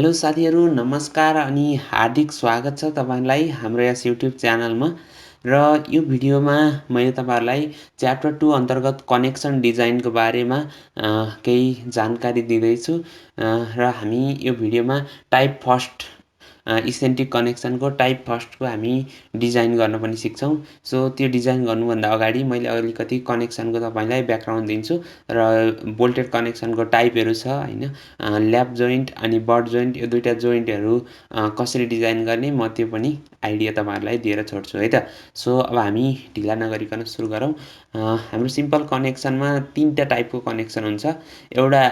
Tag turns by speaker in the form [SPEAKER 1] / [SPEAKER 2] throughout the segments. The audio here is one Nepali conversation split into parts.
[SPEAKER 1] हेलो साथीहरू नमस्कार अनि हार्दिक स्वागत छ तपाईलाई हाम्रो यस युट्युब च्यानलमा। र यो भिडियोमा मैले तपाईहरुलाई च्याप्टर 2 अन्तर्गत कनेक्सन डिजाइनको बारेमा केही जानकारी दिँदैछु। र हामी यो भिडियोमा टाइप फर्स्ट इसेन्ट्रिक कनेक्सनको टाइप फर्स्टको हामी डिजाइन गर्न पनि सिक्छौं। सो त्यो डिजाइन गर्नुभन्दा अगाडि मैले अलिकति कनेक्सनको तपाईलाई ब्याकग्राउन्ड दिन्छु र बोल्टेड कनेक्सनको टाइपहरु छ हैन, ल्याप जोइन्ट अनि बट जोइन्ट, यो दुईटा जोइन्टहरु कसरी डिजाइन गर्ने म त्यो पनि आइडिया तपाईहरुलाई दिएर छोड्छु है त। सो अब हामी ढिला नगरिकन सुरु गरौँ। हाम्रो सिम्पल कनेक्सनमा तीनटा टाइपको कनेक्सन हुन्छ। एउटा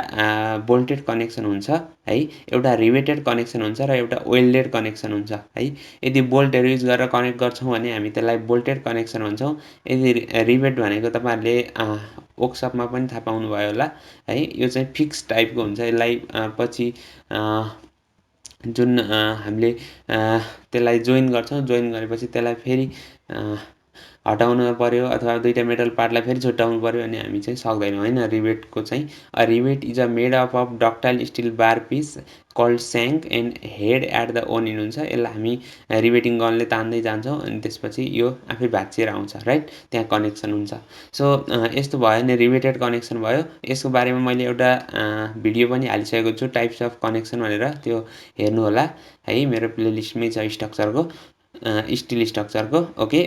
[SPEAKER 1] बोल्टेड कनेक्सन हुन्छ है, एउटा रिवेटेड कनेक्सन हुन्छ र एउटा वेल्डेड कनेक्सन हुन्छ है। यदि बोल्टहरु युज गरेर कनेक्ट गर्छौं भने हामी त्यसलाई बोल्टेड कनेक्सन भन्छौं। यदि रिवेट भनेको तपाईहरुले वर्कसपमा पनि थाहा पाउनु भयो होला है। यो चाहिँ फिक्स टाइपको हुन्छ। यसलाई पछि जुन हामीले त्यसलाई जोइन गर्छौं, जोइन गरेपछि त्यसलाई फेरि हटाउनु पर्यो अथवा दुईटा मेटल पार्टलाई फेरि छुट्याउनु पर्यो अनि हामी चाहिँ सक्दैनौं हैन। रिवेटको चाहिँ rivet is a made up of ductile steel bar piece called shank and head at the one end हुन्छ। यसलाई हामी रिवेटिङ गनले तान्दै जान्छौं अनि त्यसपछि यो आफै भाँचिएर आउँछ राइट, त्यहाँ कनेक्सन हुन्छ। सो यस्तो भयो भने रिवेटेड कनेक्सन भयो। यसको बारेमा मैले एउटा भिडियो पनि हालिसकेको छु टाइप्स अफ कनेक्सन भनेर, त्यो हेर्नु होला है। मेरो प्लेलिस्टमै छ स्ट्रक्चरको, स्टिल स्ट्रक्चरको। ओके,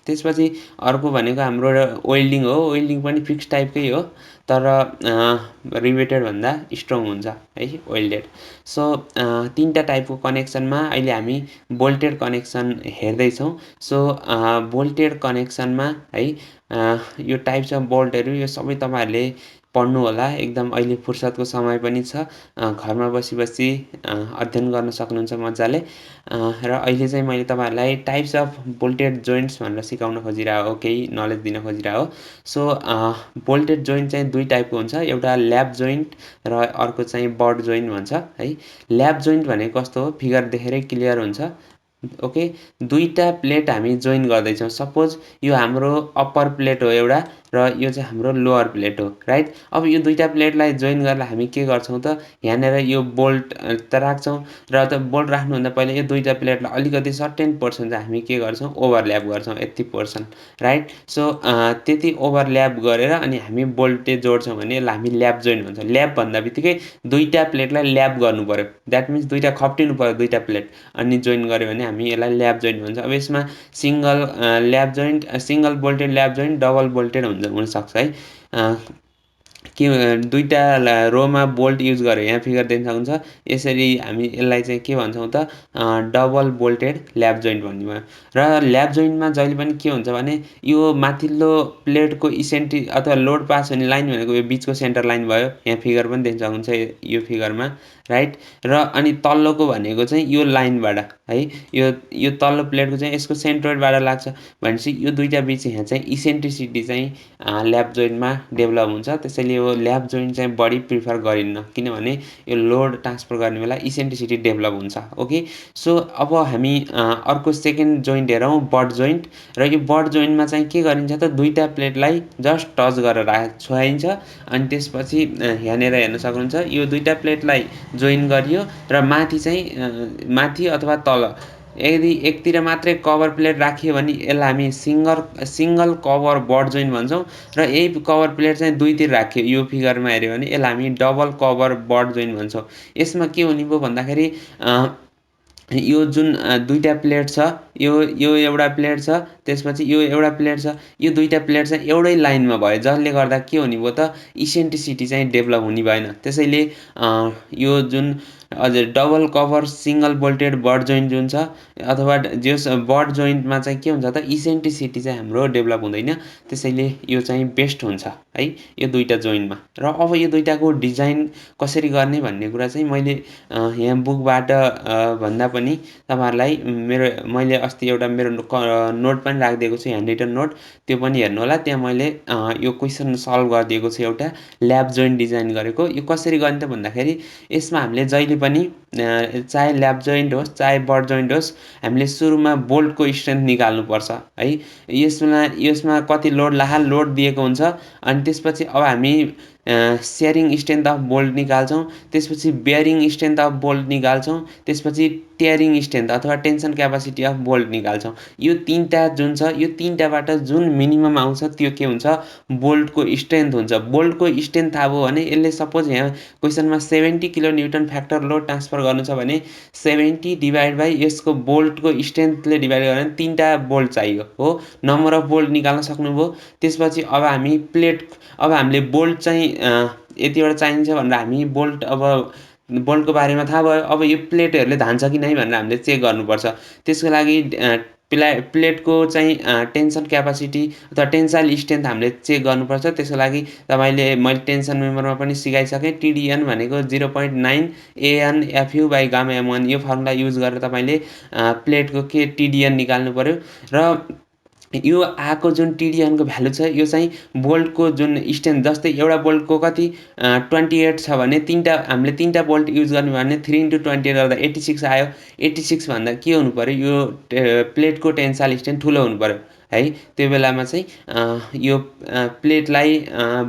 [SPEAKER 1] त्यसपछि अर्को भनेको हाम्रो वेल्डिङ हो। वेल्डिङ पनि फिक्स टाइपकै हो तर रिवेटेड भन्दा स्ट्रङ हुन्छ है, वेल्डेड। सो तीनटा टाइपको कनेक्सनमा अहिले हामी बोल्टेड कनेक्सन हेर्दै छौं। सो बोल्टेड कनेक्सनमा है यो टाइप्स अफ बोल्टहरु यो सबै तपाईहरुले पढ्नु होला। एकदम अहिले फुर्सदको समय पनि छ, घरमा बसी अध्ययन गर्न सक्नुहुन्छ मज्जाले। र अहिले चाहिँ मैले तपाईहरुलाई टाइप्स अफ बोल्टेड जोइन्ट्स भनेर सिकाउन खोजिरहेको हो, केही नलेज दिन खोजिरहेको हो। सो बोल्टेड जोइन्ट चाहिँ दुई टाइपको हुन्छ, एउटा ल्याप जोइन्ट र अर्को चाहिँ बट जोइन्ट भन्छ है। ल्याप जोइन्ट भनेको कस्तो हो, फिगर देखेरै क्लियर हुन्छ। ओके, दुईटा प्लेट हामी जोइन गर्दै छौं। सपोज यो हाम्रो अप्पर प्लेट हो एउटा र यो चाहिँ हाम्रो लोअर प्लेट हो राइट। अब यो दुईटा प्लेटलाई जोइन गरेर हामी के गर्छौं त, यहाँनेर यो बोल्ट त राख्छौं र त बोल्ट राख्नुभन्दा पहिले यो दुईटा प्लेटलाई अलिकति सर्टेन पोर्सन चाहिँ हामी के गर्छौं, ओभरल्याप गर्छौं यति पोर्सन राइट। सो त्यति ओभरल्याप गरेर अनि हामी बोल्टे जोड्छौं भने यसलाई हामी ल्याप जोइन्ट भन्छौं। ल्याप भन्दाबित्तिकै दुईटा प्लेटलाई ल्याप गर्नु पर्यो, द्याट मिन्स दुईटा खप्टिनु पर्यो दुईटा प्लेट अनि जोइन गर्यो भने हामी यसलाई ल्याप जोइन्ट भन्छ। अब यसमा single lap joint, single bolted lap joint, double bolted हुन सक्छ है। के दुईटा रोमा बोल्ट युज गरे, यहाँ फिगर देख्न सक्नुहुन्छ। यसरी हामी यसलाई चाहिँ के भन्छौं त, डबल बोल्टेड ल्याप जोइन्ट भन्ने भयो। र ल्याप जोइन्टमा जहिले पनि के हुन्छ भने यो माथिल्लो प्लेटको इसेन्ट्रिक अथवा लोड पास हुने लाइन भनेको यो बीचको सेन्टर लाइन भयो, यहाँ फिगर पनि देख्न सक्नुहुन्छ यो फिगरमा राइट। र अनि तल्लोको भनेको चाहिँ यो लाइनबाट है, यो तल्लो प्लेटको चाहिँ यसको सेन्ट्रोइडबाट लाग्छ भनेपछि यो दुईटा बीच यहाँ चाहिँ इसेन्ट्रिसिटी चाहिँ ल्याप जोइन्टमा डेभलप हुन्छ। त्यसैले यो ल्याप जोइन्ट चाहिँ बढी प्रिफर गरिन्न किनभने यो लोड ट्रान्सफर गर्ने बेला इसेन्ट्रिसिटी डेभलप हुन्छ। ओके, सो अब हामी अर्को सेकेन्ड जोइन्ट हेरौँ, बट जोइन्ट। र यो बट जोइन्टमा चाहिँ के गरिन्छ त, दुईटा प्लेटलाई जस्ट टच गरेर छोयाइन्छ अनि त्यसपछि यहाँनेर हेर्न सक्नुहुन्छ यो दुईटा प्लेटलाई जोइन गरियो र माथि चाहिँ माथि अथवा तल यदि एकतिर मात्रै कभर प्लेट राखियो भने यसलाई हामी सिंगल कभर बट जोइन्ट भन्छौं। र यही कभर प्लेट चाहिँ दुईतिर राखियो, यो फिगरमा हेर्यो भने यसलाई हामी डबल कभर बट जोइन्ट भन्छौं। यसमा के हुने भयो भन्दाखेरि यो जुन दुईटा प्लेट छ, यो एउटा प्लेट छ, त्यसपछि यो एउटा प्लेट छ, यो दुईटा प्लेट चाहिँ एउटै लाइनमा भयो जसले गर्दा के हुने भयो त, इसेन्ट्रिसिटी चाहिँ डेभलप हुने भएन। त्यसैले यो जुन हजुर double cover single bolted but joint जुन छ अथवा जस बट जोइन्टमा चाहिँ के हुन्छ त, इसेन्ट्रिसिटी चाहिँ हाम्रो डेभलप हुँदैन। त्यसैले यो चाहिँ बेस्ट हुन्छ है यो दुईटा जोइन्टमा। र अब यो दुईटाको डिजाइन कसरी गर्ने भन्ने कुरा चाहिँ मैले यहाँ बुकबाट भन्दा पनि तपाईहरुलाई मैले अस्ति एउटा मेरो नोट पनि राखिदिएको छु, ह्यान्ड रिटन नोट, त्यो पनि हेर्नु होला। त्यहाँ मैले यो क्वेशन सल्भ गरिदिएको छु एउटा ल्याप जोइन्ट डिजाइन गरेको। यो कसरी गर्ने त भन्दाखेरि यसमा हामीले जहिले पनि चाहे ल्याप जोइन्ट होस् चाहे बट जोइन्ट होस् हामीले सुरुमा बोल्टको स्ट्रेन्थ निकाल्नुपर्छ है। यसमा कति लोड लोड दिएको हुन्छ अनि त्यसपछि अब हामी सेयरिङ स्ट्रेन्थ अफ बोल्ट निकाल्छौँ, त्यसपछि बेयरिङ स्ट्रेन्थ अफ बोल्ट निकाल्छौँ, त्यसपछि टेयरिङ स्ट्रेन्थ अथवा टेन्सन क्यापासिटी अफ बोल्ट निकाल्छौँ। यो तीनटा जुन छ यो तीनटाबाट जुन मिनिमम आउँछ त्यो के हुन्छ बोल्टको स्ट्रेन्थ हुन्छ। बोल्टको स्ट्रेन्थ थाहा भयो भने यसले सपोज यहाँ क्वेसनमा 70 kilo newton factor load transfer गर्नु छ भने 70 डिभाइड बाई यसको बोल्टको स्ट्रेन्थले डिभाइड गरेर 3टा बोल्ट चाहियो हो। नम्बर अफ बोल्ट निकाल्न सक्नुभयो। त्यसपछि अब हामीले बोल्ट चाहिँ यतिवटा चाहिन्छ भनेर हामी बोल्टको बारेमा थाहा भयो। अब यो प्लेटहरूले धान्छ कि नै भनेर हामीले चेक गर्नुपर्छ। त्यसको लागि प्लेटको चाहिँ टेन्सन क्यापासिटी अथवा टेन्साइल स्ट्रेन्थ हामीले चेक गर्नुपर्छ। त्यसको लागि मैले टेन्सन मेम्बरमा पनि सिकाइसकेँ। TDN भनेको 0.9 AN/FU बाई गामा M1 यो फर्मुला युज गरेर तपाईँले प्लेटको TDN निकाल्नु पर्यो। र यो आएको जुन TDN को भ्यालु छ यो चाहिँ बोल्टको जुन स्ट्रेन्थ, जस्तै एउटा बोल्टको कति 28 छ भने हामीले 3टा बोल्ट युज गर्ने भने 3 × 28 गर्दा 86 आयो। 86 भन्दा के हुनु पर्यो यो प्लेटको टेन्साइल स्ट्रेन्थ ठुलो हुनु पर्यो है। त्यो बेलामा चाहिँ यो प्लेटलाई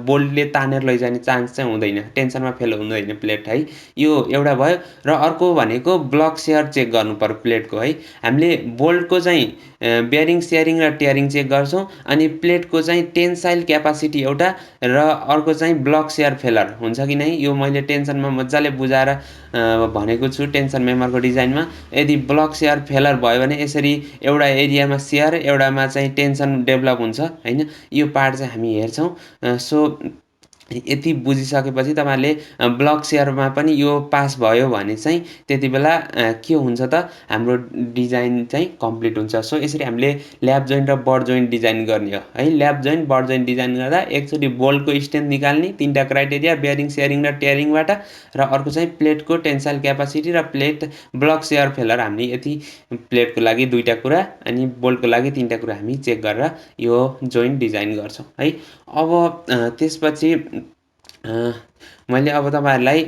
[SPEAKER 1] बोल्टले तानेर लैजाने चान्स चाहिँ हुँदैन, टेन्सनमा फेल हुँदैन प्लेट है। यो एउटा भयो। र अर्को भनेको ब्लक सेयर चेक गर्नु पर्यो प्लेटको है। हामीले बोल्टको चाहिँ बेयरिङ सेयरिङ र टेयरिङ चेक गर्छौँ अनि प्लेटको चाहिँ टेन्साइल क्यापासिटी एउटा र अर्को चाहिँ ब्लक सेयर फेलर हुन्छ कि नै यो मैले टेन्सनमा मजाले बुझाएर भनेको छु टेन्सन मेम्बरको डिजाइनमा। यदि ब्लक सेयर फेलर भयो भने यसरी एउटा एरियामा सेयर एउटामा चाहिँ टेन्सन डेभलप हुन्छ हैन। यो पार्ट चाहिँ हामी हेर्छौँ। सो यति बुझिसकेपछि तपाईँहरूले ब्लक सेयरमा पनि यो पास भयो भने चाहिँ त्यति बेला के हुन्छ त हाम्रो डिजाइन चाहिँ कम्प्लिट हुन्छ। सो यसरी हामीले ल्याप जोइन्ट र बट जोइन्ट डिजाइन गर्ने हो है। Lap joint but joint design गर्दा एकचोटि बोल्टको स्ट्रेन्थ निकाल्ने 3टा क्राइटेरिया बेयरिङ सेयरिङ र टेयरिङबाट, र अर्को चाहिँ प्लेटको टेन्साइल क्यापासिटी र प्लेट ब्लक सेयर फेलर। हामीले यति प्लेटको लागि 2टा कुरा अनि बोल्टको लागि 3टा कुरा हामी चेक गरेर यो जोइन्ट डिजाइन गर्छौँ है। अब त्यसपछि मैले अब तपाईँहरूलाई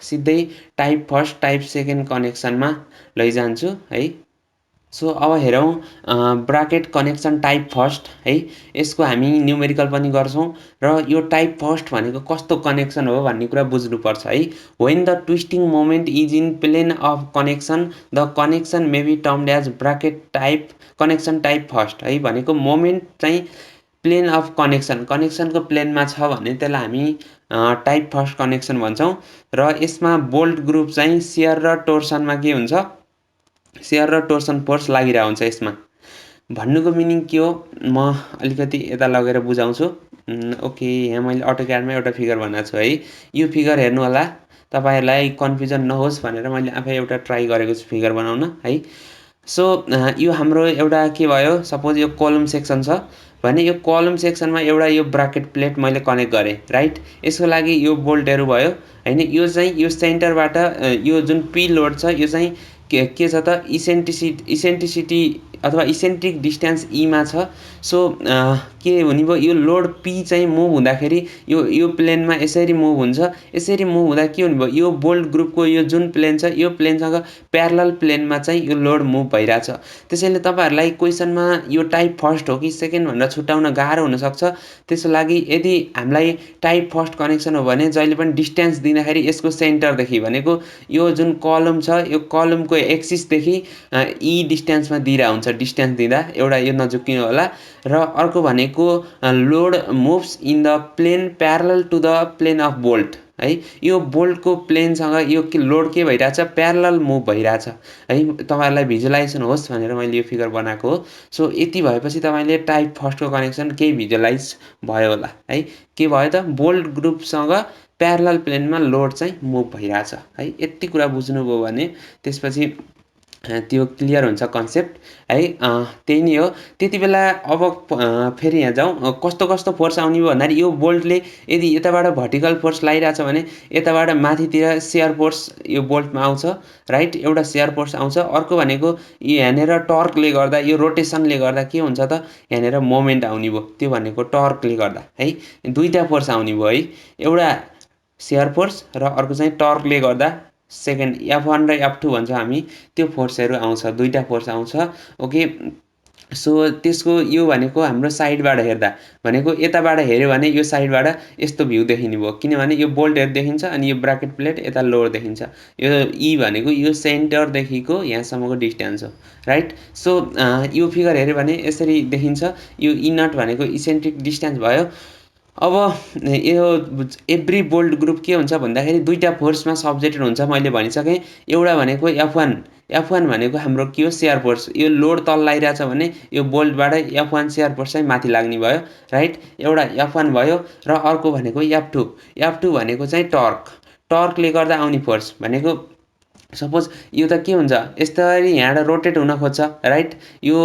[SPEAKER 1] सिधै टाइप फर्स्ट टाइप सेकेन्ड कनेक्सनमा लैजान्छु है। सो अब हेरौँ ब्राकेट कनेक्सन टाइप फर्स्ट है। यसको हामी न्युमेरिकल पनि गर्छौँ र यो टाइप फर्स्ट भनेको कस्तो कनेक्सन हो भन्ने कुरा बुझ्नुपर्छ है। When the twisting moment is in plane of connection the connection may be termed as bracket type connection type first है। भनेको मोमेन्ट चाहिँ प्लेन अफ कनेक्सनको प्लेनमा छ भने त्यसलाई हामी टाइप फर्स्ट कनेक्सन भन्छौँ। र यसमा बोल्ट ग्रुप चाहिँ सेयर र टोर्सनमा के हुन्छ सेयर र टोर्सन फोर्स लागिरहेको हुन्छ। यसमा भन्नुको मिनिङ के हो म अलिकति यता लगेर बुझाउँछु। ओके, यहाँ मैले अटोक्याडमा एउटा फिगर बनाएको छु है। यो फिगर हेर्नु होला, तपाईँहरूलाई कन्फ्युजन नहोस् भनेर मैले आफै एउटा ट्राई गरेको छु फिगर बनाउन है। सो यो हाम्रो एउटा के भयो, सपोज यो कलम सेक्सन छ भने यो कलम सेक्सनमा एउटा यो ब्राकेट प्लेट मैले कनेक्ट गरेँ राइट। यसको लागि यो बोल्टहरू भयो हैन। यो चाहिँ यो सेन्टरबाट यो जुन पी लोड छ यो चाहिँ के छ त इसेन्ट्रिसिटी अथवा इसेन्ट्रिक डिस्टेन्स ईमा छ। सो के हुने भयो यो लोड पी चाहिँ मुभ हुँदाखेरि यो प्लेनमा यसरी मुभ हुन्छ। यसरी मुभ हुँदा के हुने भयो यो बोल्ट ग्रुपको यो जुन प्लेन छ यो प्लेनसँग प्यारलल प्लेनमा चाहिँ यो लोड मुभ भइरहेछ। त्यसैले तपाईँहरूलाई क्वेसनमा यो टाइप फर्स्ट हो कि सेकेन्ड भनेर छुट्याउन गाह्रो हुनसक्छ। त्यसको लागि यदि हामीलाई टाइप फर्स्ट कनेक्सन हो भने जहिले पनि डिस्टेन्स दिँदाखेरि यसको सेन्टरदेखि भनेको यो जुन कलम छ यो कलमको एक्सिसदेखि ई डिस्टेन्समा दिइरहेको हुन्छ। डिस्टेन्स दिँदा एउटा यो नझुक्किनु होला। र अर्को भनेको load moves in the plane parallel to the plane of bolt है। यो बोल्टको प्लेनसँग यो लोड के भइरहेछ प्यारलल मुभ भइरहेछ है। तपाईँहरूलाई भिजुअलाइजेसन होस् भनेर मैले यो फिगर बनाएको हो। सो यति भएपछि तपाईँले टाइप फर्स्टको कनेक्सन केही भिजुअलाइज भयो होला है। के भयो त बोल्ट ग्रुपसँग प्यारलल प्लेनमा लोड चाहिँ मुभ भइरहेछ है। यति कुरा बुझ्नुभयो भने त्यसपछि त्यो क्लियर हुन्छ कन्सेप्ट है। त्यही नै हो। त्यति बेला अब फेरि यहाँ जाउँ कस्तो कस्तो फोर्स आउने भयो भन्दाखेरि यो बोल्टले यदि यताबाट भर्टिकल फोर्स लगाइरहेछ भने यताबाट माथितिर सेयर फोर्स यो बोल्टमा आउँछ राइट। एउटा सेयर फोर्स आउँछ। अर्को भनेको यहाँनिर टर्कले गर्दा यो रोटेसनले गर्दा के हुन्छ त यहाँनिर मोमेन्ट आउने भयो। त्यो भनेको टर्कले गर्दा है। 2टा फोर्स आउने भयो है। एउटा सेयर फोर्स र अर्को चाहिँ टर्कले गर्दा सेकेन्ड F1 र F2 भन्छ हामी, त्यो फोर्सहरू आउँछ, दुईटा फोर्स आउँछ। ओके, सो त्यसको यो भनेको हाम्रो साइडबाट हेर्दा भनेको यताबाट हेऱ्यो भने यो साइडबाट यस्तो भ्यू देखिने भयो, किनभने यो बोल्टहरू देखिन्छ अनि यो ब्राकेट प्लेट यता लोड देखिन्छ। यो ई भनेको यो सेन्टरदेखिको यहाँसम्मको डिस्टेन्स हो, राइट। सो यो फिगर हेऱ्यो भने यसरी देखिन्छ। यो ई नट भनेको इसेन्ट्रिक डिस्टेन्स भयो। अब यो एभ्री बोल्ट ग्रुप के हुन्छ भन्दाखेरि दुईटा फोर्समा सब्जेक्टेड हुन्छ, मैले भनिसकेँ। एउटा भनेको F1 भनेको हाम्रो के हो, सेयर फोर्स। यो लोड तल लागिरहेछ भने यो बोल्टबाट F1 सेयर फोर्स चाहिँ माथि लाग्ने भयो, राइट। एउटा F1 भयो र अर्को भनेको F2 भनेको चाहिँ टर्कले गर्दा आउने फोर्स भनेको। सपोज यो त के हुन्छ, यसरी यहाँबाट रोटेट हुन खोज्छ, राइट। यो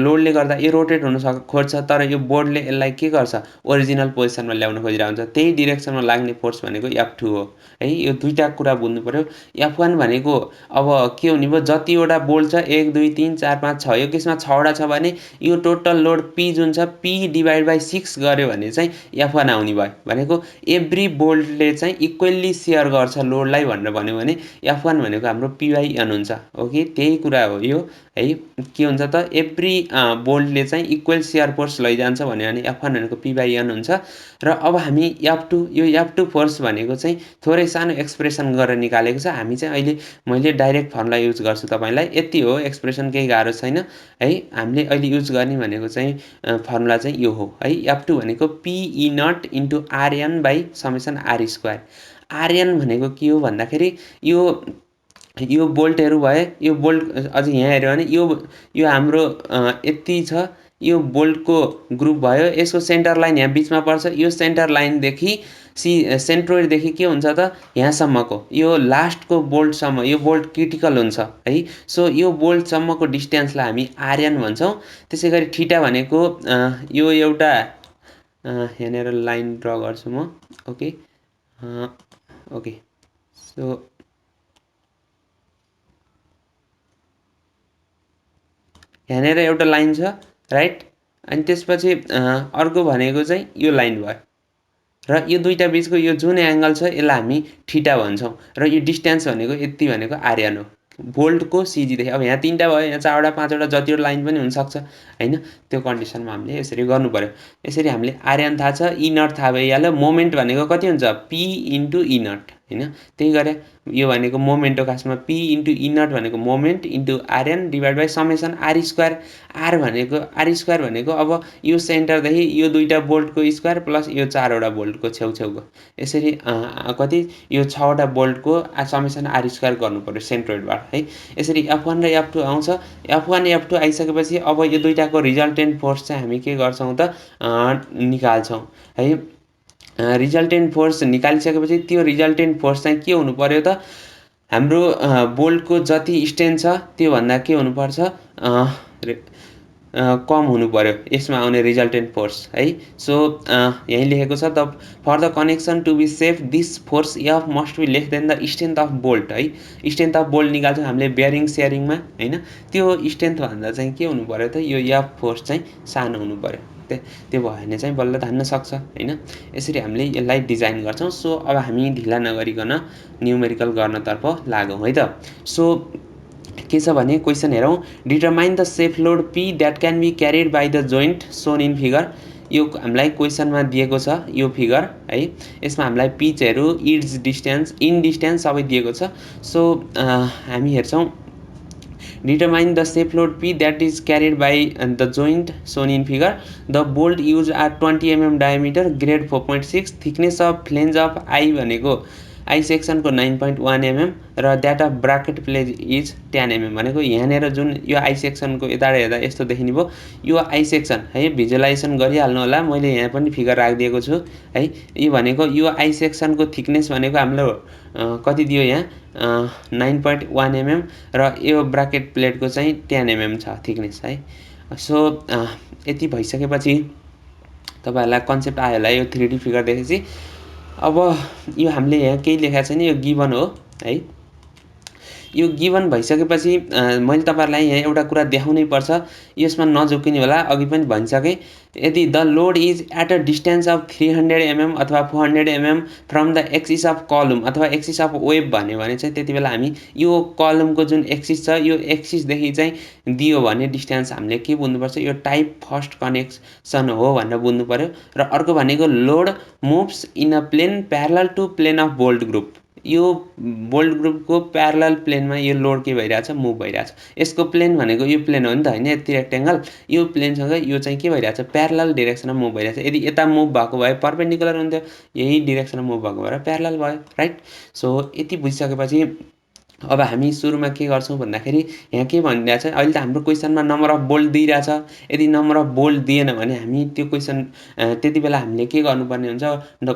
[SPEAKER 1] लोडले गर्दा यो रोटेट हुन खोज्छ, तर यो बोर्डले यसलाई के गर्छ, ओरिजिनल पोजिसनमा ल्याउन खोजिरहेको हुन्छ। त्यही डिरेक्सनमा लाग्ने फोर्स भनेको F2 हो है। यो दुईटा कुरा बुझ्नु पर्यो। F1 भनेको अब के हुने भयो, जतिवटा बोल्ट छ 1 2 3 4 5 6, यो केसमा 6वटा छ भने यो टोटल लोड P जुन छ P/6 गर्यो भने चाहिँ F1 आउने भयो। भनेको एभ्री बोल्टले चाहिँ इक्वल्ली सेयर गर्छ लोडलाई भनेर भन्यो भने F1 भनेको हाम्रो P/N हुन्छ। ओके, त्यही कुरा हो यो है। के हुन्छ त, एभ्री बोल्टले चाहिँ इक्वल सेयर फोर्स लैजान्छ भन्यो भने F1 भनेको P/N हुन्छ। र अब हामी यो F2 फोर्स भनेको चाहिँ थोरै सानो एक्सप्रेसन गरेर निकालेको छ हामी चाहिँ। अहिले मैले डाइरेक्ट फर्मुला युज गर्छु तपाईँलाई, यति हो, एक्सप्रेसन केही गाह्रो छैन है। हामीले अहिले युज गर्ने भनेको चाहिँ फर्मुला चाहिँ यो हो है। F2 भनेको P/E0 × Rn/(r²). Rn भनेको के हो भन्दाखेरि यो बोल्टहरू भए, यो बोल्ट अझ यहाँ हेऱ्यो भने यो हाम्रो यति छ, यो बोल्टको ग्रुप भयो। यसको सेन्टर लाइन यहाँ बिचमा पर्छ। यो सेन्टर लाइनदेखि सेन्ट्रोइडदेखि के हुन्छ त, यहाँसम्मको यो लास्टको बोल्टसम्म, यो बोल्ट क्रिटिकल हुन्छ है। सो यो बोल्टसम्मको डिस्टेन्सलाई हामी Rn भन्छौँ। त्यसै गरी थीटा भनेको यो एउटा यहाँनिर लाइन ड्र गर्छु म। ओके, सो यहाँनिर एउटा लाइन छ, राइट। अनि त्यसपछि अर्को भनेको चाहिँ यो लाइन भयो र यो दुईटा बिचको यो जुन एङ्गल छ यसलाई हामी थीटा भन्छौँ। र यो डिस्टेन्स भनेको यति भनेको Rn हो, बोल्टको सिजीदेखि। अब यहाँ 3वटा भयो, यहाँ 4वटा 5वटा जतिवटा लाइन पनि हुनसक्छ होइन। त्यो कन्डिसनमा हामीले यसरी गर्नु पर्यो। यसरी हामीले Rn थाहा छ, E0 थाहा भइहाल्यो। मोमेन्ट भनेको कति हुन्छ, P/E0 होइन। त्यही गरे यो भनेको मोमेन्ट हो खासमा। P/E0 भनेको मोमेन्ट Rn/(r²). R² भनेको अब यो सेन्टरदेखि यो दुईटा बोल्टको स्क्वायर प्लस यो 4वटा बोल्टको छेउछेउको, यसरी कति, यो 6वटा बोल्टको (r² गर्नु पर्यो सेन्ट्रोइडबाट है। यसरी F1 र F2 आउँछ। F1 F2 आइसकेपछि अब यो दुईटाको रिजल्टेन्ट फोर्स चाहिँ हामी के गर्छौँ त, निकाल्छौँ है। रिजल्टेन्ट फोर्स निकालिसकेपछि त्यो रिजल्टेन्ट फोर्स चाहिँ के हुनु पर्यो त, हाम्रो बोल्टको जति स्ट्रेन्थ छ त्योभन्दा के हुनुपर्छ, कम हुनु पर्यो यसमा आउने रिजल्टेन्ट फोर्स है। सो यहीँ लेखेको छ, for the connection to be safe this force F must be less than the strength of bolt है। स्ट्रेन्थ अफ बोल्ट निकाल्छौँ हामीले बेयरिङ सेयरिङमा होइन। त्यो स्ट्रेन्थभन्दा चाहिँ के हुनु पर्यो त, यो F फोर्स चाहिँ सानो हुनु पर्यो। त्यो भयो भने चाहिँ बल्ल धान्न सक्छ होइन। यसरी हामीले यसलाई डिजाइन गर्छौँ। सो अब हामी ढिला नगरिकन न्युमेरिकल गर्नतर्फ लागौँ है त। सो के छ भने क्वेसन हेरौँ। Determine the safe load P that can be carried by the joint shown in figure. यो हामीलाई क्वेसनमा दिएको छ यो फिगर है। यसमा हामीलाई पिचहरू, इन डिस्टेन्स सबै दिएको छ। सो हामी हेर्छौँ, determine the safe load P that is carried by the joint shown in figure. The bolt used are 20 mm diameter, grade 4.6, thickness of flange of I भनेको I section को 9.1 mm र that of bracket plate is 10 mm भनेको यहाँनिर जुन यो I section को यताबाट हेर्दा यस्तो देखिने भयो। यो I section है, भिजुअलाइजेसन गरिहाल्नु होला, मैले यहाँ पनि फिगर राखिदिएको छु है। यो भनेको यो I section को थिकनेस भनेको हाम्रो कति दियो यहाँ 9.1 mm र यो ब्राकेट प्लेटको चाहिँ 10 mm छ थिकनेस है। सो यति भइसकेपछि तपाईहरुलाई कन्सेप्ट आयो होला यो 3D फिगर देखेपछि। अब यो हामीले यहाँ केही लेखेको छैन, यो गिभन हो है। यो गिभन भइसकेपछि मैले तपाईहरुलाई यहाँ एउटा कुरा देखाउनै पर्छ, यसमा नझुक्किने होला, अघि पनि भनिसकेँ। यदि the load is at a distance of 300 mm अथवा 400 mm from the axis of column अथवा एक्सिस अफ वेभ भन्यो भने चाहिँ त्यतिबेला हामी यो कलमको जुन एक्सिस छ यो एक्सिसदेखि चाहिँ दियो भने डिस्टेन्स हामीले के बुझ्नुपर्छ, यो टाइप फर्स्ट कनेक्सन हो भनेर बुझ्नु पर्यो। र अर्को भनेको load moves in a plane parallel to plane of bolt group. यो बोल्ट ग्रुपको प्यारलल प्लेनमा यो लोड के भइरहेछ, मुभ भइरहेछ। यसको प्लेन भनेको यो प्लेन हो नि त हैन, यति रेक्टेंगल, यो प्लेनसँग यो चाहिँ के भइरहेछ, प्यारलल डिरेक्सनमा मुभ भइरहेछ। यदि यता मुभ भएको भए परपेन्डिकुलर हुन्थ्यो, यही डिरेक्सनमा मुभ भएको भएर प्यारलल भयो, राइट। सो यति बुझिसकेपछि अब हामी सुरुमा के गर्छौं भन्दाखेरि यहाँ के भनिरहेछ, अहिले त हाम्रो क्वेशनमा नम्बर अफ बोल्ट दिइरहेछ। यदि नम्बर अफ बोल्ट दिएन भने हामी त्यो क्वेशन त्यतिबेला हामीले के गर्नुपर्ने हुन्छ,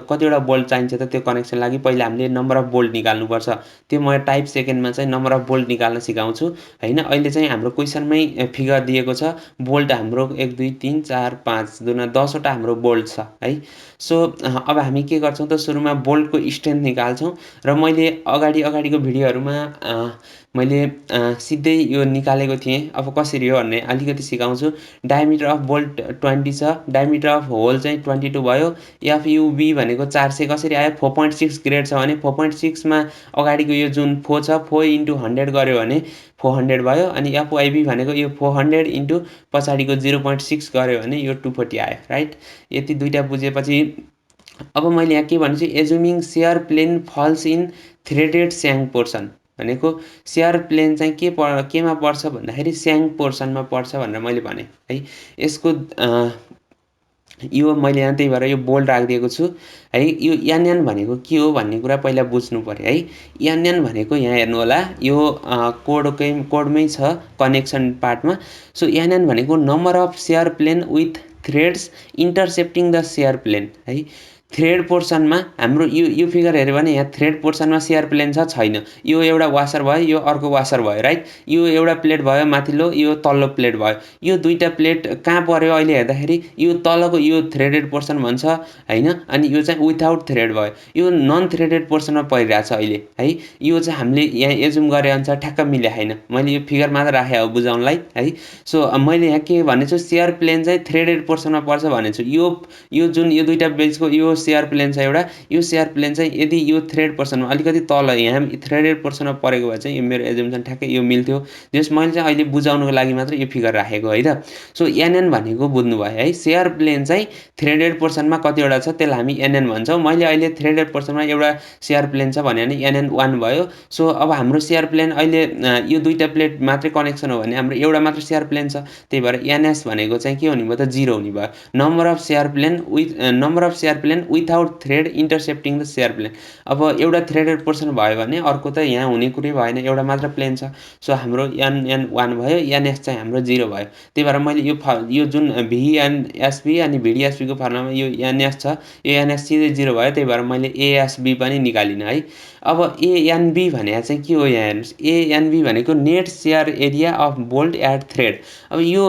[SPEAKER 1] कतिवटा बोल्ट चाहिन्छ त त्यो कनेक्सन लागि पहिला हामीले नम्बर अफ बोल्ट निकाल्नुपर्छ। त्यो म टाइप सेकेन्डमा चाहिँ नम्बर अफ बोल्ट निकाल्न सिकाउँछु हैन। अहिले चाहिँ हाम्रो क्वेशनमै फिगर दिएको छ, बोल्ट हाम्रो 1 2 3 4 5 दुना 10 वटा हाम्रो बोल्ट छ है। सो अब हामी के गर्छौं त सुरुमा बोल्टको स्ट्रेन्थ निकाल्छौं। र मैले अगाडिको भिडियोहरुमा मैले सिधै यो निकालेको थिएँ। अब कसरी हो भन्ने अलिकति सिकाउँछु। डायमिटर अफ बोल्ट 20 छ, डायमिटर अफ होल चाहिँ 22 भयो। एफयुबी भनेको 400 कसरी आयो, 4.6 ग्रेड छ भने 4.6 मा अगाडिको यो जुन 4 छ 4 * 100 गर्यो भने 400 भयो। अनि एफवाइबी भनेको यो 400 * पछाडिको 0.6 गर्यो भने यो 240 आयो, राइट। यति दुईटा बुझेपछि अब मैले यहाँ के भन्छु, assuming shear plane falls in threaded shank portion भनेको शेयर प्लेन चाहिँ केमा पर्छ भन्दाखेरि स्याङ्क पोर्सनमा पर्छ भनेर मैले भने है। यसको यो मैले यहाँ त्यही भएर यो बोल्ड राखिदिएको छु है। यो एनएन भनेको के हो भन्ने कुरा पहिला बुझ्नु पर्यो है। एनएन भनेको यहाँ हेर्नु होला, यो कोडमै छ कनेक्सन पार्टमा। सो एनएन भनेको number of shear plane with threads intercepting the shear plane है। थ्रेड पोर्सनमा हाम्रो यो फिगर हेर्यो भने यहाँ थ्रेड पोर्सनमा शेयर प्लेन छ छैन। यो एउटा वासर भयो, यो अर्को वासर भयो, राइट। यो एउटा प्लेट भयो माथिल्लो, यो तल्लो प्लेट भयो। यो दुईटा प्लेट कहाँ पर्यो अहिले हेर्दाखेरि, यो तलको यो थ्रेडेड पोर्सन भन्छ हैन। अनि यो चाहिँ विथआउट थ्रेड भयो, यो नन थ्रेडेड पोर्सनमा परिरहेछ अहिले है। यो चाहिँ हामीले यहाँ एजुम गरे अनुसार ठ्याक्क मिले हैन। मैले यो फिगर मात्र राखे हो बुझाउनलाई है। सो मैले यहाँ के भनेछु, शेयर प्लेन चाहिँ थ्रेडेड पोर्सनमा पर्छ भनेछु। यो जुन यो दुईटा बीचको यो शेयर प्लेन छ एउटा, यो शेयर प्लेन चाहिँ यदि यो थ्रेड पोर्सनमा अलिकति तल यहाँ थ्रेडेड पोर्सनमा परेको भए चाहिँ यो मेरो एजुम्सन ठ्याक्कै यो मिल्थ्यो। जस मैले चाहिँ अहिले बुझाउनको लागि मात्र यो फिगर राखेको है त। सो एनएन भनेको बुझ्नु भयो है। शेयर प्लेन चाहिँ थ्रेडेड पोर्सनमा कतिवटा छ त्यसलाई हामी एनएन भन्छौँ। मैले अहिले थ्रेडेड पोर्सनमा एउटा शेयर प्लेन छ भने एनएन 1 भयो। सो अब हाम्रो शेयर प्लेन अहिले यो दुईटा प्लेट मात्रै कनेक्सन हो भने हाम्रो एउटा मात्र शेयर प्लेन छ, त्यही भएर एनएस भनेको चाहिँ के हुने भयो त, 0 हुने भयो। Number of shear plane without thread intercepting the shear plane. अब एउटा थ्रेडेड पोर्सन भयो भने अर्को त यहाँ हुने कुरै भएन, एउटा मात्र प्लेन छ। सो हाम्रो एनएन 1 भयो, एनएस चाहिँ हाम्रो 0 भयो। त्यही भएर मैले यो जुन भिएनएसबी अनि भिडिएसबीको फर्मुलामा यो एनएस छ, यो एनएस सिधै 0 भयो। त्यही भएर मैले एएसबी पनि निकालिनँ है। अब एएनबी भनेको चाहिँ के हो, यहाँ हेर्नुहोस्। एएनबी भनेको net shear area of bolt at thread. अब यो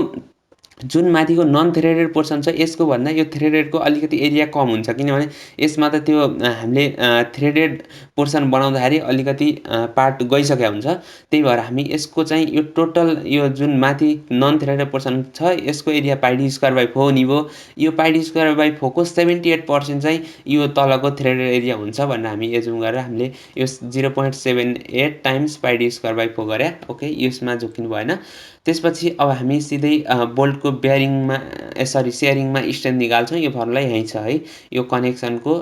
[SPEAKER 1] जुन माथिको नन थ्रेडेड पोर्सन छ यसको भन्दा यो थ्रेडेडको अलिकति एरिया कम हुन्छ, किनभने यसमा त त्यो हामीले थ्रेडेड पोर्सन बनाउँदाखेरि अलिकति पार्ट गइसकेको हुन्छ। त्यही भएर हामी यसको चाहिँ यो टोटल यो जुन माथि नन थ्रेडेड पोर्सन छ यसको एरिया πd²/4 हुने भयो। यो πd²/4 को 78% चाहिँ यो तलको थ्रेडेड एरिया हुन्छ भनेर हामी एजुम गरेर हामीले यो 0.78 टाइम्स πd²/4 गरे। ओके, यसमा झुक्किनु भएन। त्यसपछि अब हामी सिधै बोल्टको सेयरिङमा स्ट्रेन्थ निकाल्छौँ। यो फर्मुला यही छ है, यो कनेक्सनको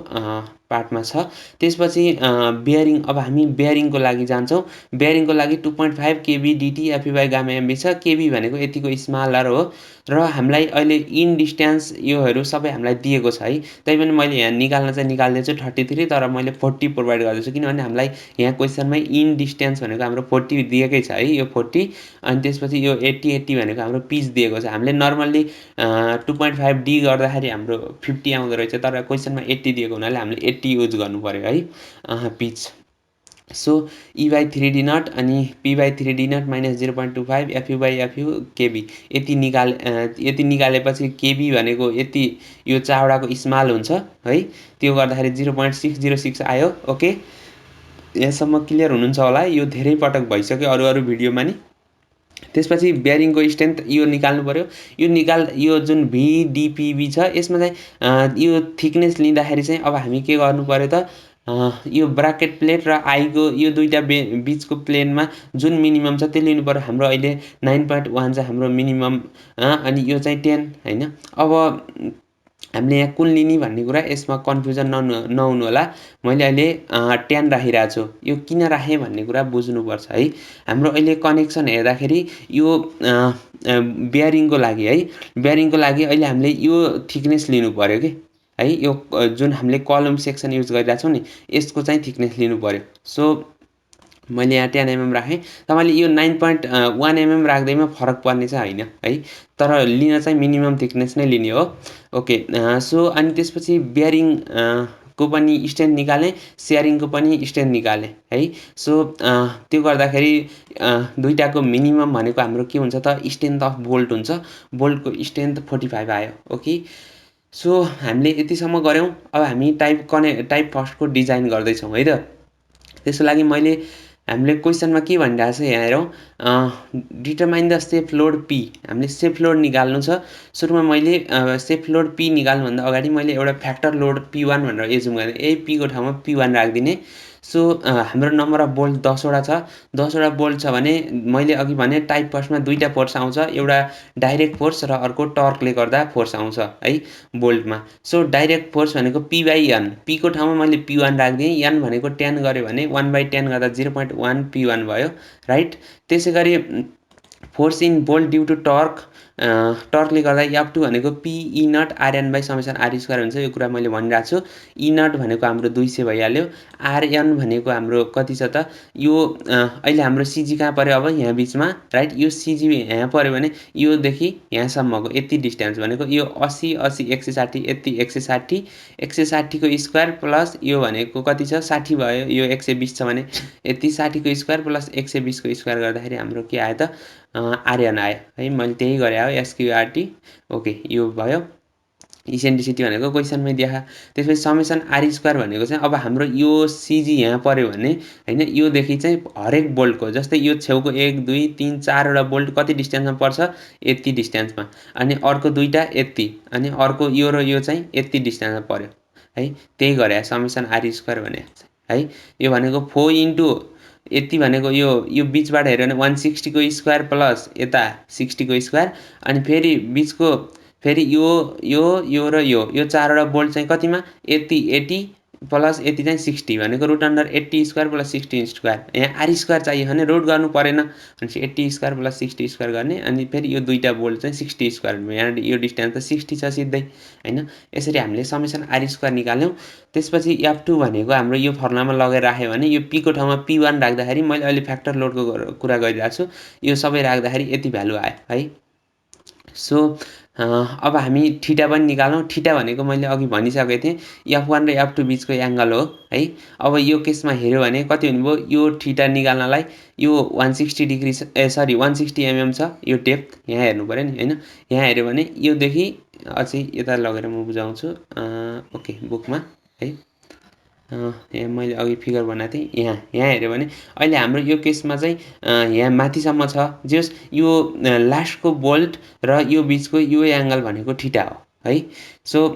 [SPEAKER 1] पार्टमा छ। त्यसपछि बेयरिङ, अब हामी बेयरिङको लागि जान्छौँ। बेयरिङको लागि 2.5 kb dt Fe/γmb छ। केबी भनेको यतिको स्मलर हो र हामीलाई अहिले इन डिस्टेन्स योहरू सबै हामीलाई दिएको छ है। तैपनि मैले यहाँ निकाल्न चाहिँ निकाल्दैछु 33, तर मैले 40 प्रोभाइड गर्दैछु किनभने हामीलाई यहाँ क्वेशनमै इन डिस्टेन्स भनेको हाम्रो 40 दिएकै छ है, यो 40। अनि त्यसपछि यो 80 भनेको हाम्रो पिच दिएको छ। हामीले नर्मल्ली 2.5 डी गर्दाखेरि हाम्रो 50 आउँदो रहेछ, तर क्वेशनमा 80 दिएको हुनाले हामीले 80 युज गर्नु पर्यो है पिच। सो E/3D नट अनि P/3D नट - 0.25 Fu/Fu केबी यति निकालेपछि केबी भनेको यति यो चावडाको स्मल हुन्छ है। त्यो गर्दाखेरि 0.606 आयो। ओके, यहाँसम्म क्लियर हुनुहुन्छ होला। यो धेरै पटक भइसक्यो अरू भिडियोमा नि। त्यसपछि बेयरिङको स्ट्रेन्थ यो निकाल्नु पर्यो। यो जुन VDPB छ यसमा चाहिँ यो थिकनेस लिँदाखेरि चाहिँ अब हामी के गर्नु पर्यो त, यो ब्राकेट प्लेट र आईको यो दुईटा बिचको प्लेनमा जुन मिनिमम छ त्यो लिनु पर्यो। हाम्रो अहिले 9.1 चाहिँ हाम्रो मिनिमम, अनि यो चाहिँ 10 होइन। अब हामीले यहाँ कुन लिने भन्ने कुरा यसमा कन्फ्युजन नहुनु होला। मैले अहिले 10 राखिरहेको छु। यो किन राखेँ भन्ने कुरा बुझ्नुपर्छ है। हाम्रो अहिले कनेक्सन हेर्दाखेरि यो बेयरिङको लागि है, बेयरिङको लागि अहिले हामीले यो थिकनेस लिनु पर्यो कि है। यो जुन हामीले कलम सेक्सन युज गरिरहेको छौँ नि यसको चाहिँ थिकनेस लिनु पर्यो। सो मैले यहाँ 10 mm राखेँ। तपाईँले यो 9.1 mm राख्दैमा फरक पर्ने चाहिँ होइन है, तर लिन चाहिँ मिनिमम थिकनेस नै लिने हो। ओके, सो अनि त्यसपछि बेयरिङ को पनि स्ट्रेन्थ निकालेँ, सेयरिङको पनि स्ट्रेन्थ निकालेँ है। सो त्यो गर्दाखेरि दुईटाको मिनिमम भनेको हाम्रो के हुन्छ त, स्ट्रेन्थ अफ बोल्ट हुन्छ। बोल्टको स्ट्रेन्थ 45 आयो। ओके, सो हामीले यतिसम्म गऱ्यौँ। अब हामी टाइप फर्स्टको डिजाइन गर्दैछौँ है त। त्यसको लागि हामीले क्वेसनमा के भनिरहेको छ यहाँ हेरौँ। Determine the safe load P। हामीले सेफ लोड निकाल्नु छ। सुरुमा मैले सेफ लोड P निकाल्नुभन्दा अगाडि मैले एउटा फ्याक्टर लोड P1 भनेर एजुम गरेँ। P को ठाउँमा P1 राखिदिने। सो हाम्रो नम्बर अफ बोल्ट 10 वटा छ। 10 वटा बोल्ट छ भने मैले अघि भने टाइप फर्स्टमा दुईटा फोर्स आउँछ, एउटा डाइरेक्ट फोर्स र अर्को टर्कले गर्दा फोर्स आउँछ है बोल्टमा। सो डाइरेक्ट फोर्स भनेको P/N। P को ठाउँमा मैले P1 राखिदिएँ। N भनेको 10 गऱ्यो भने 1/10 गर्दा 0.1 P1 भयो राइट। त्यसै गरी force in bolt due to टर्कले गर्दा F2 भनेको P/E0 Rn/σR² हुन्छ। यो कुरा मैले भनिरहेको छु। E0 भनेको हाम्रो 200 भइहाल्यो। Rn भनेको हाम्रो कति छ त, यो अहिले हाम्रो CG कहाँ पर्यो अब यहाँ बिचमा राइट। यो CG यहाँ पर्यो भने योदेखि यहाँसम्मको यति डिस्टेन्स भनेको यो 80 80 160 यति 160 160 को स्क्वायर प्लस यो भनेको कति छ 60 भयो। यो 120 छ भने यति 60 को स्क्वायर प्लस 120 को स्क्वायर गर्दाखेरि हाम्रो के आयो त, Rn आयो है। मैले त्यही गरे हो SQRT। ओके, यो भयो। इसेन्ट्रिसिटी भनेको क्वेसनमै देखा। त्यसपछि समेसन R² भनेको चाहिँ अब हाम्रो यो CG यहाँ पर्यो भने होइन, योदेखि चाहिँ हरेक बोल्टको जस्तै यो छेउको 1 2 3 4 वटा बोल्ट कति डिस्टेन्समा पर्छ, यति डिस्टेन्समा, अनि अर्को दुईटा यति, अनि अर्को यो र यो चाहिँ यति डिस्टेन्समा पर्यो है। त्यही गरे समेसन R² भने है। यो भनेको 4 इन्टु यति भनेको यो बिचबाट हेऱ्यो भने 160 को स्क्वायर प्लस यता 60 को स्क्वायर, अनि फेरि बिचको फेरि यो र यो चारवटा बोल्ट चाहिँ कतिमा यति 80 प्लस यति चाहिँ 60 भनेको √80² प्लस 60²। यहाँ R² चाहियो भने रोड गर्नु परेन, भनेपछि 80² प्लस 60² गर्ने, अनि फेरि यो दुईटा बोल्ट चाहिँ 60²। यहाँ यो डिस्टेन्स त 60 छ सिधै होइन। यसरी हामीले समेसन R² निकाल्यौँ। त्यसपछि F2 भनेको हाम्रो यो फर्मुलामा लगेर राख्यो भने यो P को ठाउँमा P1 राख्दाखेरि मैले अहिले फ्याक्टर लोडको कुरा गरिरहेको छु, यो सबै राख्दाखेरि यति भ्यालु आयो है। सो अब हामी थीटा पनि निकालौँ। थीटा भनेको मैले अघि भनिसकेको थिएँ F1 र F2 बिचको एङ्गल हो है। अब यो केसमा हेऱ्यो भने कति हुनुभयो, यो थीटा निकाल्नलाई यो 160 डिग्री 160 mm छ यो डेप्थ, यहाँ हेर्नु पऱ्यो नि होइन। यहाँ हेऱ्यो भने योदेखि अझै यता लगेर म बुझाउँछु। ओके, बुकमा है, यहाँ मैले अघि फिगर बनाएको थिएँ। यहाँ हेऱ्यो भने अहिले हाम्रो यो केसमा चाहिँ यहाँ माथिसम्म छ। जस यो लास्टको बोल्ट र यो बिचको यो एङ्गल भनेको थीटा हो है। सो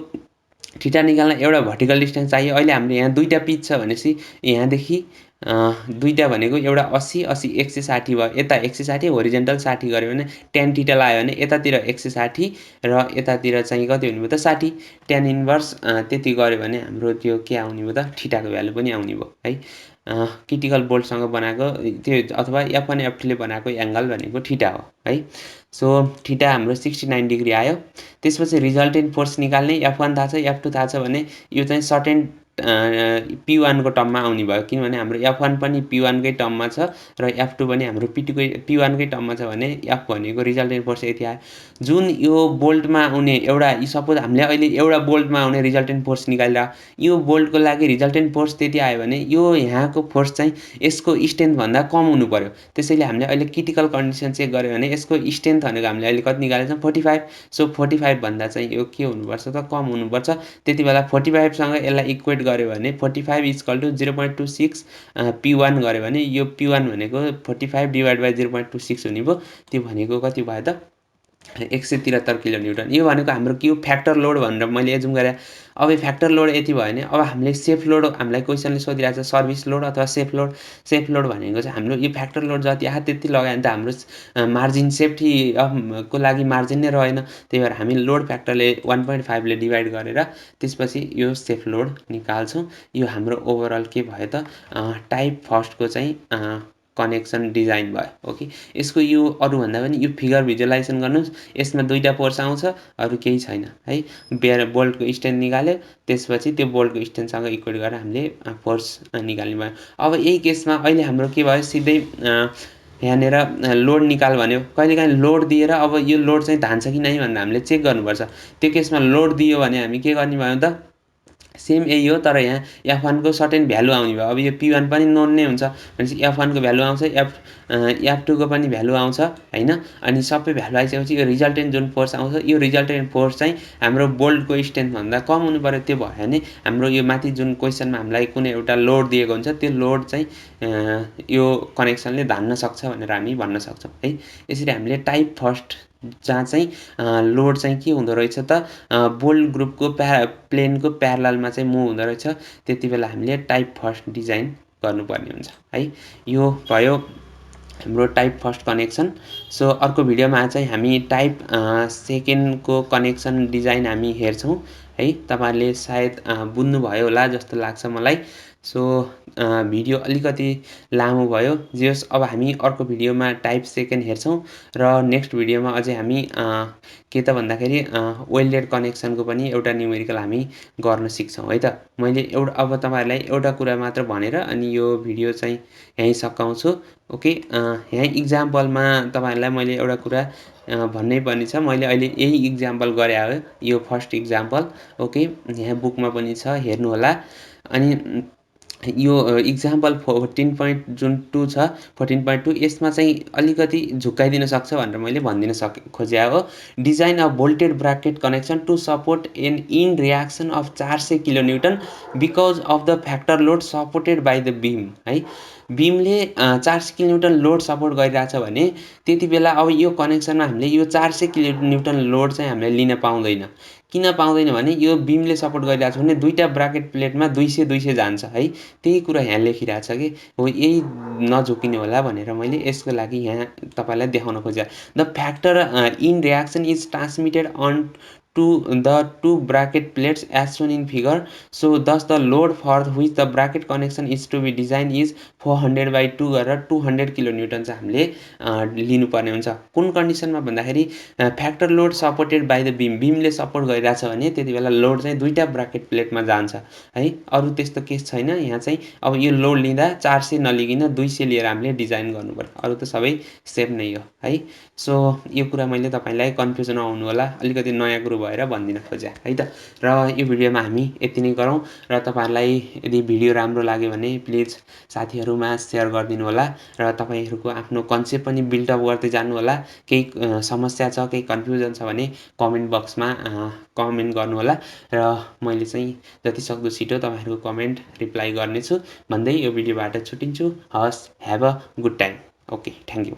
[SPEAKER 1] थीटा निकाल्न एउटा भर्टिकल डिस्टेन्स चाहियो। अहिले हाम्रो यहाँ दुईटा पिच छ भनेपछि यहाँदेखि दुईटा भनेको एउटा 80 80 160 भयो। यता 160 होरिजेन्टल 60 गऱ्यो भने tan थीटा लगायो भने यतातिर 160 र यतातिर चाहिँ कति हुने भयो त 60। tan इन्भर्स त्यति गऱ्यो भने हाम्रो त्यो के आउने भयो त, थीटाको भ्यालु पनि आउने भयो है। क्रिटिकल बोल्टसँग बनाएको त्यो अथवा F1 F2 ले बनाएको एङ्गल भनेको थीटा हो है। सो थीटा हाम्रो 69 डिग्री आयो। त्यसपछि रिजल्टेन्ट फोर्स निकाल्ने F1 थाहा छ F2 थाहा छ भने यो चाहिँ सर्टेन P1 को टर्ममा आउने भयो, किनभने हाम्रो F1 पनि P1 कै टर्ममा छ र F2 पनि हाम्रो P1 कै टर्ममा छ भने F भनेको रिजल्टेन्ट फोर्स यति आयो। जुन यो बोल्टमा आउने एउटा सपोज हामीले अहिले एउटा बोल्टमा आउने रिजल्टेन्ट फोर्स निकालिरह, यो बोल्टको लागि रिजल्टेन्ट फोर्स त्यति आयो भने यो यहाँको फोर्स चाहिँ यसको स्ट्रेन्थभन्दा कम हुनु पर्यो। त्यसैले हामीले अहिले क्रिटिकल कन्डिसन चेक गर्यो भने यसको स्ट्रेन्थ भनेको हामीले अहिले कति निकालेको छौँ 45। सो 45 भन्दा चाहिँ यो के हुनुपर्छ त, कम हुनुपर्छ। त्यति बेला 45सँग यसलाई इक्वेट गर्यो भने 45 इक्वल टु 0.26 P1 गर्यो भने यो P1 भनेको 45 डिभाइड बाई 0.26 हुने भयो। त्यो भनेको कति भयो त 173 किलोन्युटन। यो भनेको हाम्रो के हो फ्याक्टर लोड भनेर मैले एजुम गरेँ। अब यो फ्याक्टर लोड यति भयो भने अब हामीले सेफ लोड हामीलाई क्वेसनले सोधिरहेको छ सर्भिस लोड अथवा सेफ लोड। सेफ लोड भनेको चाहिँ हाम्रो यो फ्याक्टर लोड जति आयो त्यति लगायो भने त हाम्रो मार्जिन सेफ्टी को लागि मार्जिन नै रहेन। त्यही भएर हामी लोड फ्याक्टरले 1.5 ले डिभाइड गरेर त्यसपछि यो सेफ लोड निकाल्छौँ। यो हाम्रो ओभरअल के भयो त टाइप फर्स्टको चाहिँ कनेक्सन डिजाइन भयो। ओके, यसको यो अरूभन्दा पनि यो फिगर भिजुअलाइजेसन गर्नुहोस्। यसमा दुईवटा फोर्स आउँछ, अरू केही छैन है। बोल्टको स्ट्रेन्थ निकाल्यो, त्यसपछि त्यो बोल्टको स्ट्रेन्थसँग इक्वेट गरेर हामीले फोर्स निकाल्ने भयो। अब यही केसमा अहिले हाम्रो के भयो सिधै यहाँनिर लोड निकाल भन्यो। कहिलेकाहीँ लोड दिएर अब यो लोड चाहिँ धान्छ कि नै भनेर हामीले चेक गर्नुपर्छ। त्यो केसमा लोड दियो भने हामी के गर्ने भयो त सेम यही हो, तर यहाँ F1 को सर्टेन भ्यालु आउने भयो। अब यो P1 पनि नोन नै हुन्छ भनेपछि F1 को भ्यालु आउँछ, F2 को पनि भ्यालु आउँछ हैन। अनि सबै भ्यालु आइसकेपछि यो रिजल्टेन्ट जुन फोर्स आउँछ यो रिजल्टेन्ट फोर्स चाहिँ हाम्रो बोल्टको स्ट्रेन्थ भन्दा कम हुनु पर्यो। त्यो भयो भने हाम्रो यो माथि जुन क्वेसनमा हामीलाई कुनै एउटा लोड दिएको हुन्छ त्यो लोड चाहिँ यो कनेक्सनले धान्न सक्छ भनेर हामी भन्न सक्छौँ है। यसरी हामीले टाइप फर्स्ट जहाँ चाहिँ लोड चाहिँ के हुँदो रहेछ त बोल्ट ग्रुपको प्लेनको प्यारललमा चाहिँ मुभ हुँदो रहेछ, त्यति बेला हामीले टाइप फर्स्ट डिजाइन गर्नुपर्ने हुन्छ है। यो भयो हाम्रो टाइप फर्स्ट कनेक्सन। सो अर्को भिडियोमा चाहिँ हामी टाइप सेकेन्डको कनेक्सन डिजाइन हामी हेर्छौँ है। तपाईहरुले सायद बुझ्नुभयो होला जस्तो लाग्छ मलाई। सो भिडियो अलिकति लामो भयो, जे होस् अब हामी अर्को भिडियोमा टाइप सेकेन्ड हेर्छौँ र नेक्स्ट भिडियोमा अझै हामी के त भन्दाखेरि वेल्डेड कनेक्सनको पनि एउटा न्युमेरिकल हामी गर्न सिक्छौँ है त। मैले अब तपाईहरुलाई एउटा कुरा मात्र भनेर अनि यो भिडियो चाहिँ यहीँ सकाउँछु। ओके, यहाँ इक्जाम्पलमा तपाईहरुलाई मैले एउटा कुरा भन्नै पर्ने छ। मैले अहिले यही इक्जाम्पल गरे हो, यो फर्स्ट इक्जाम्पल। ओके, यहाँ बुकमा पनि छ, हेर्नु होला। अनि यो इक्जाम्पल 14.2 छ 14.2 यसमा चाहिँ अलिकति झुक्काइदिन सक्छ भनेर मैले भनिदिन खोजे हो। Design a bolted bracket connection to support an end reaction of 400 kilonewton because of the factor load supported by the beam है। बिमले 400 किलोन्युटन लोड सपोर्ट गरिरहेछ भने त्यति बेला अब यो कनेक्सनमा हामीले यो 400 किलोन्युटन लोड चाहिँ हामीले लिन पाउँदैन। किन पाउँदैन भने यो बिमले सपोर्ट गरिरहेछ भने दुईटा ब्राकेट प्लेटमा 200 जान्छ है। त्यही कुरा यहाँ लेखिरहेछ कि हो, यही नझुकिने होला भनेर मैले यसको लागि यहाँ तपाईलाई देखाउन खोजेँ। The factor in reaction is transmitted on to the two bracket plates as shown in figure. So thus the load for which the bracket connection is to be designed is 400/2 गरेर 200 किलोन्युटन चाहिँ हामीले लिनुपर्ने हुन्छ। कुन कन्डिसनमा भन्दाखेरि factor load supported by the beam, बिमले सपोर्ट गरिरहेछ भने त्यति बेला लोड चाहिँ दुईटा ब्राकेट प्लेटमा जान्छ है। अरू त्यस्तो केस छैन। यहाँ चाहिँ अब यो लोड लिँदा 400 नलिकन 200 लिएर हामीले डिजाइन गर्नुपर्छ, अरू त सबै सेम नै हो है। सो यो कुरा मैले तपाईलाई कन्फ्युजन नहुनु होला, अलिकति नयाँ कुरो भएर भनिदिन खोजेँ है त। र यो भिडियोमा हामी यति नै गरौँ र तपाईहरुलाई यदि भिडियो राम्रो लाग्यो भने प्लिज साथीहरुमा सेयर गरिदिनु होला र तपाईहरुको आफ्नो कन्सेप्ट पनि बिल्डअप गर्दै जानु होला। केही समस्या छ, केही कन्फ्युजन छ भने कमेन्ट बक्समा कमेन्ट गर्नु होला र मैले चाहिँ जति सक्दो छिटो तपाईहरुको कमेन्ट रिप्लाई गर्नेछु भन्दै यो भिडियोबाट छुटिन्छु। हस्, have a good time. Okay, thank you.